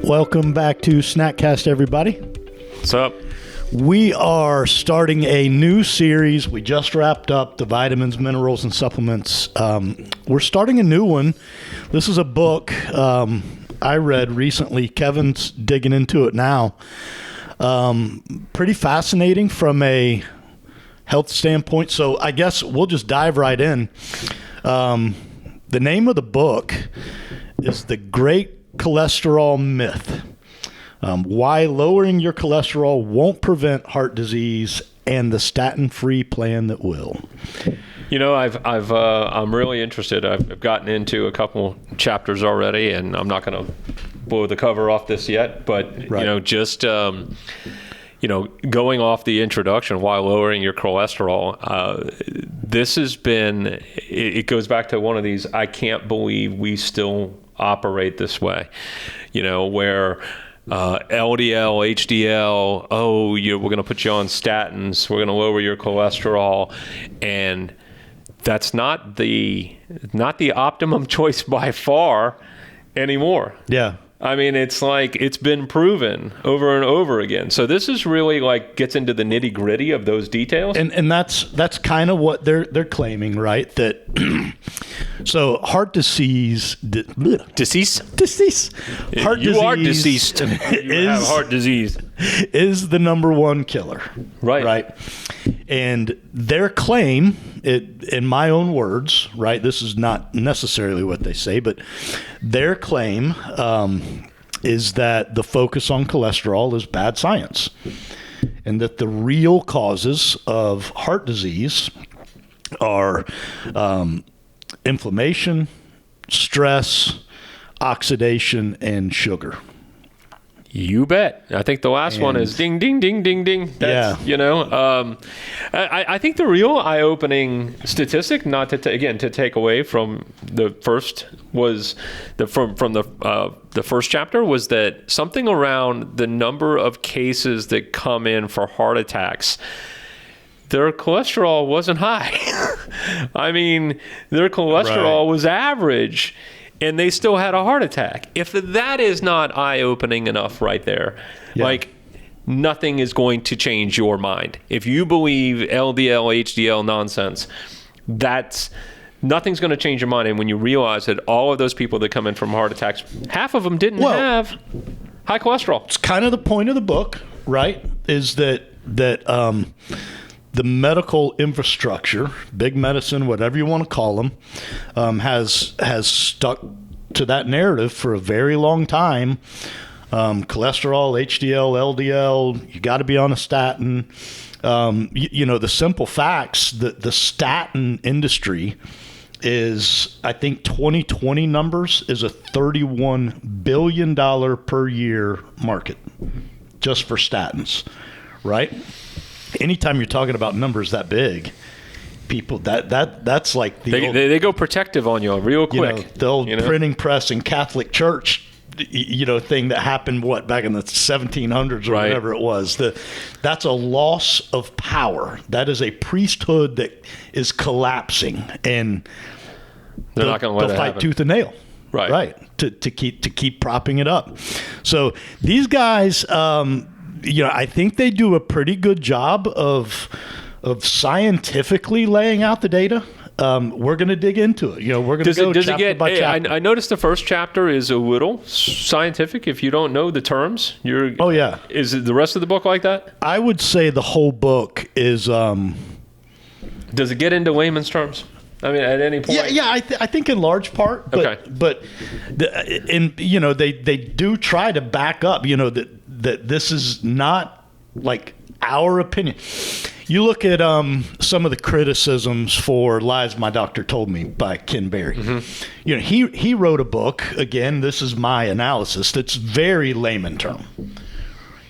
Welcome back to Snackcast, everybody. What's up? We are starting a new series. We just wrapped up the vitamins, minerals, and supplements. We're starting a new one. This is a book I read recently. Kevin's digging into it now. Pretty fascinating from a health standpoint. So I guess we'll just dive right in. The name of the book is The Great Cholesterol Myth. Why lowering your cholesterol won't prevent heart disease and the statin-free plan that will. You know, I'm really interested. I've gotten into a couple chapters already, and I'm not going to blow the cover off this yet. But Right. Going off the introduction, why lowering your cholesterol, this has been. It goes back to one of these. I can't believe we still operate this way. You know, where LDL, HDL, we're going to put you on statins, we're going to lower your cholesterol, and that's not the optimum choice by far anymore. Yeah. I mean, it's like it's been proven over and over again. So this is really like gets into the nitty gritty of those details. And that's kind of what they're claiming, right? That so heart disease, Deceased? heart You disease are deceased. You have heart disease. Is the number one killer. Right. And their claim, in my own words, right? This is not necessarily what they say, but their claim is that the focus on cholesterol is bad science, and that the real causes of heart disease are inflammation, stress, oxidation, and sugar. You bet. I think the last one is ding, ding, ding, ding, ding. That's, I think the real eye-opening statistic, not to to take away from the first, was from the first chapter, was that something around the number of cases that come in for heart attacks, their cholesterol wasn't high. I mean, their cholesterol was average, and they still had a heart attack. If that is not eye-opening enough right there, like nothing is going to change your mind. If you believe LDL, HDL nonsense, nothing's going to change your mind. And when you realize that all of those people that come in from heart attacks, half of them didn't have high cholesterol. It's kind of the point of the book, right? Is that the medical infrastructure, big medicine, whatever you want to call them, has stuck to that narrative for a very long time. Cholesterol, HDL, LDL, you got to be on a statin. The simple facts that the statin industry is, I think 2020 numbers, is a $31 billion per year market just for statins, right? Anytime you're talking about numbers that big, people that's like they go protective on you real quick. The old printing press and Catholic Church, thing that happened back in the 1700s or whatever it was. That's a loss of power. That is a priesthood that is collapsing, and they're not going to let it fight happen. tooth and nail. Right. To keep propping it up. So these guys. I think they do a pretty good job of scientifically laying out the data. We're going to dig into it. We're going to go chapter by chapter. I noticed the first chapter is a little scientific. If you don't know the terms, Is the rest of the book like that? I would say the whole book is. Does it get into layman's terms? I mean, at any point? Yeah. I think in large part. But, they do try to back up. That this is not like our opinion. You look at some of the criticisms for Lies My Doctor Told Me by Ken Berry. Mm-hmm. He wrote a book, again, this is my analysis, that's very layman term.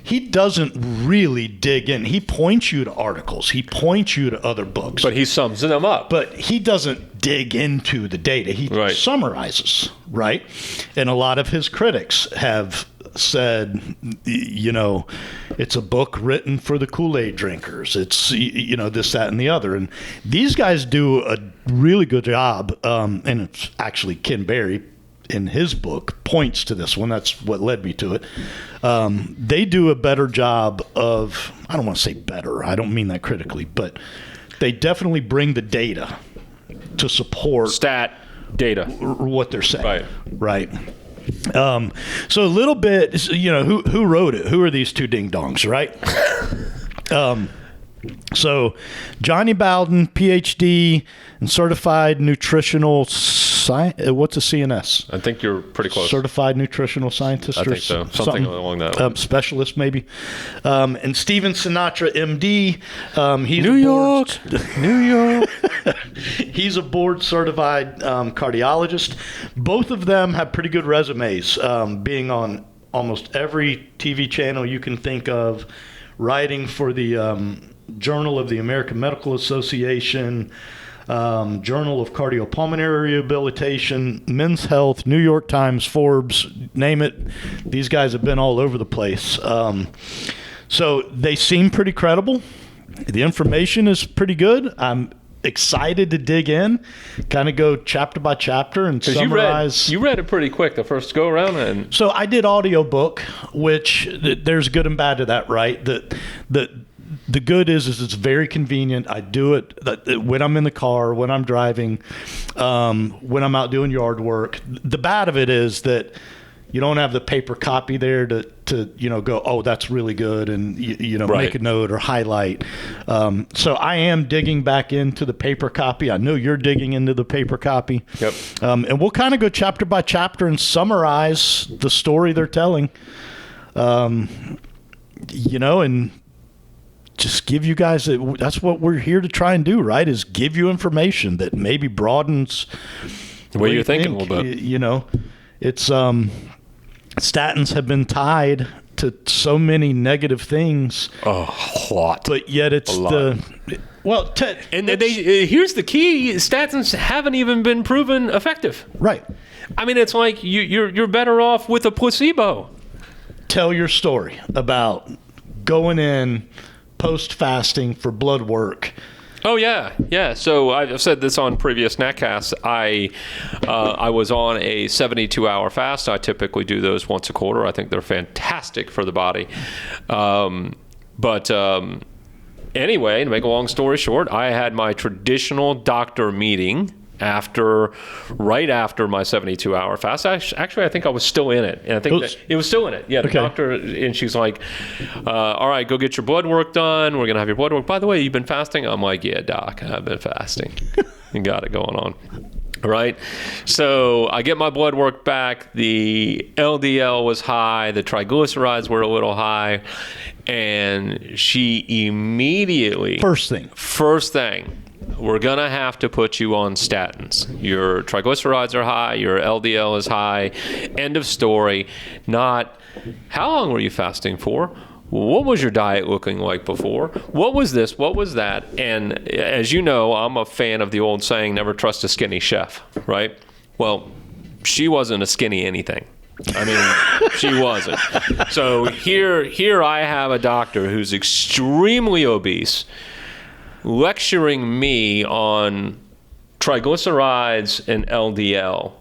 He doesn't really dig in. He points you to articles. He points you to other books. But he sums them up. But he doesn't dig into the data. He summarizes, right? And a lot of his critics have said, it's a book written for the Kool-Aid drinkers. It's, this, that, and the other. And these guys do a really good job. And it's actually Ken Berry in his book points to this one. That's what led me to it. They do a better job of, I don't want to say better, I don't mean that critically, but they definitely bring the data to support data what they're saying. Right. So a little bit, who wrote it? Who are these two ding dongs, right? So Johnny Bowden, PhD and certified nutritional science. What's a CNS? I think you're pretty close. Certified nutritional scientist. I think so. Something along that line. Specialist maybe. And Steven Sinatra, MD. He's New York. He's a board certified cardiologist. Both of them have pretty good resumes, being on almost every TV channel you can think of, writing for the Journal of the American Medical Association, Journal of Cardiopulmonary Rehabilitation, Men's Health, New York Times, Forbes, name it. These guys have been all over the place. So they seem pretty credible. The information is pretty good. I'm excited to dig in, kind of go chapter by chapter and summarize. You read it pretty quick the first go around. And so I did audiobook, which there's good and bad to that, right? The good is it's very convenient. I do it when I'm in the car, when I'm driving, when I'm out doing yard work. The bad of it is that you don't have the paper copy there to go, oh, that's really good, and make a note or highlight. So I am digging back into the paper copy. I know you're digging into the paper copy. Yep. And we'll kind of go chapter by chapter and summarize the story they're telling. And just give you guys, that's what we're here to try and do, right? Is give you information that maybe broadens the way you're thinking a little bit. It's statins have been tied to so many negative things. A lot. But yet it's here's the key: statins haven't even been proven effective. Right. I mean, it's like you're better off with a placebo. Tell your story about going in post-fasting for blood work. Oh, yeah. So I've said this on previous Netcasts. I was on a 72-hour fast. I typically do those once a quarter. I think they're fantastic for the body. Anyway, to make a long story short, I had my traditional doctor meeting right after my 72-hour fast. Actually, I think I was still in it. And I think it was still in it. Yeah, the doctor, and she's like, all right, go get your blood work done. We're going to have your blood work. By the way, you've been fasting? I'm like, yeah, doc, I've been fasting. You got it going on. Right? So I get my blood work back. The LDL was high. The triglycerides were a little high. And she immediately... First thing, we're going to have to put you on statins. Your triglycerides are high. Your LDL is high. End of story. Not, how long were you fasting for? What was your diet looking like before? What was this? What was that? And as you know, I'm a fan of the old saying, never trust a skinny chef, right? Well, she wasn't a skinny anything. I mean, she wasn't. So here I have a doctor who's extremely obese lecturing me on triglycerides and LDL,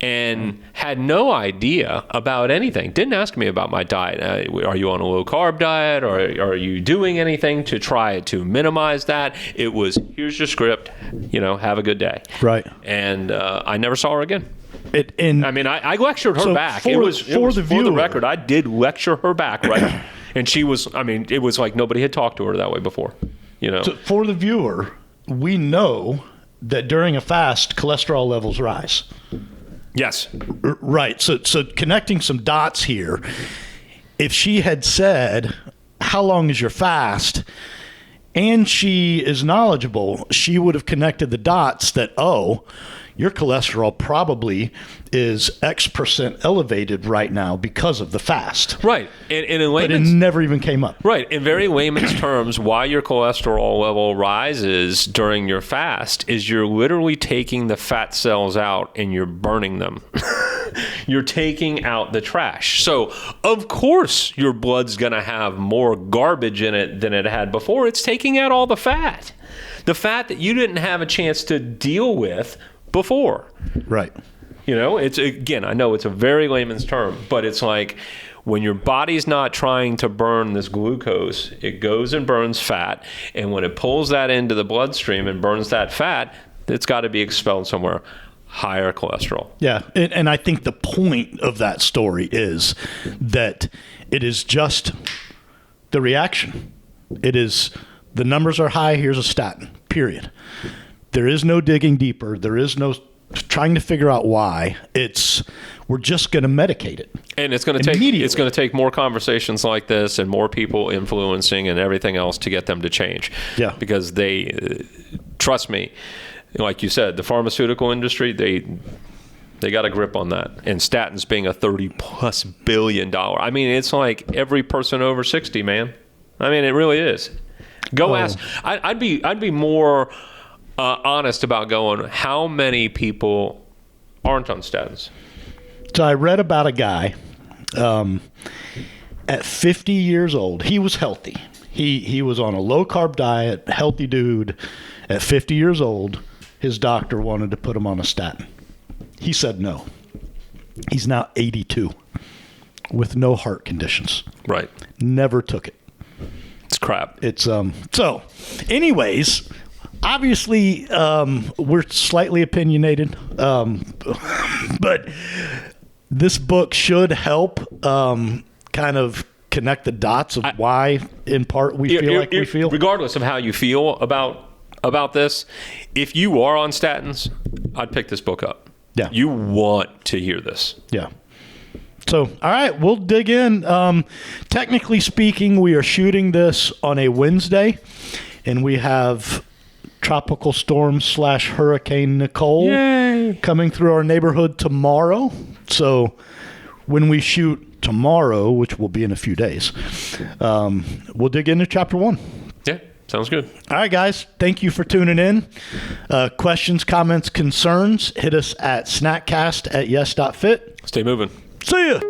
and had no idea about anything. Didn't ask me about my diet. Are you on a low carb diet, or are you doing anything to try to minimize that? It was, here's your script, have a good day. Right. And I never saw her again. I lectured her back. For the record, I did lecture her back, right? And she was, it was like nobody had talked to her that way before. So for the viewer, we know that during a fast, cholesterol levels rise. Yes. Right. So connecting some dots here, if she had said, how long is your fast? And she is knowledgeable, she would have connected the dots that, your cholesterol probably is X% elevated right now because of the fast. Right. And in but it never even came up. Right. In very layman's terms, why your cholesterol level rises during your fast is you're literally taking the fat cells out and you're burning them. You're taking out the trash. So, of course, your blood's going to have more garbage in it than it had before. It's taking out all the fat. The fat that you didn't have a chance to deal with before. Right. You know, it's, again, I know it's a very layman's term, but it's like when your body's not trying to burn this glucose, it goes and burns fat. And when it pulls that into the bloodstream and burns that fat, it's got to be expelled somewhere. Higher cholesterol. Yeah. And I think the point of that story is that it is just the reaction. It is the numbers are high. Here's a statin, period. There is no digging deeper. There is no trying to figure out why. We're just going to medicate it. And it's going to take more conversations like this and more people influencing and everything else to get them to change. Yeah. Because they, trust me, like you said, the pharmaceutical industry, they got a grip on that. And statins being a $30+ billion. I mean, it's like every person over 60, man. I mean, it really is. Go ask. I'd be more honest about going, how many people aren't on statins? So I read about a guy at 50 years old. He was healthy. He was on a low-carb diet, healthy dude. At 50 years old, his doctor wanted to put him on a statin. He said no. He's now 82 with no heart conditions. Right. Never took it. It's crap. It's so anyways, obviously we're slightly opinionated, but this book should help kind of connect the dots of why in part we feel like we feel. Regardless of how you feel about this, if you are on statins, I'd pick this book up. Yeah. You want to hear this. Yeah. So, all right, we'll dig in. Technically speaking, we are shooting this on a Wednesday, and we have Tropical Storm / Hurricane Nicole coming through our neighborhood tomorrow. So when we shoot tomorrow, which will be in a few days, we'll dig into Chapter 1. Yeah, sounds good. All right, guys. Thank you for tuning in. Questions, comments, concerns, hit us at snackcast@yes.fit. Stay moving. See ya.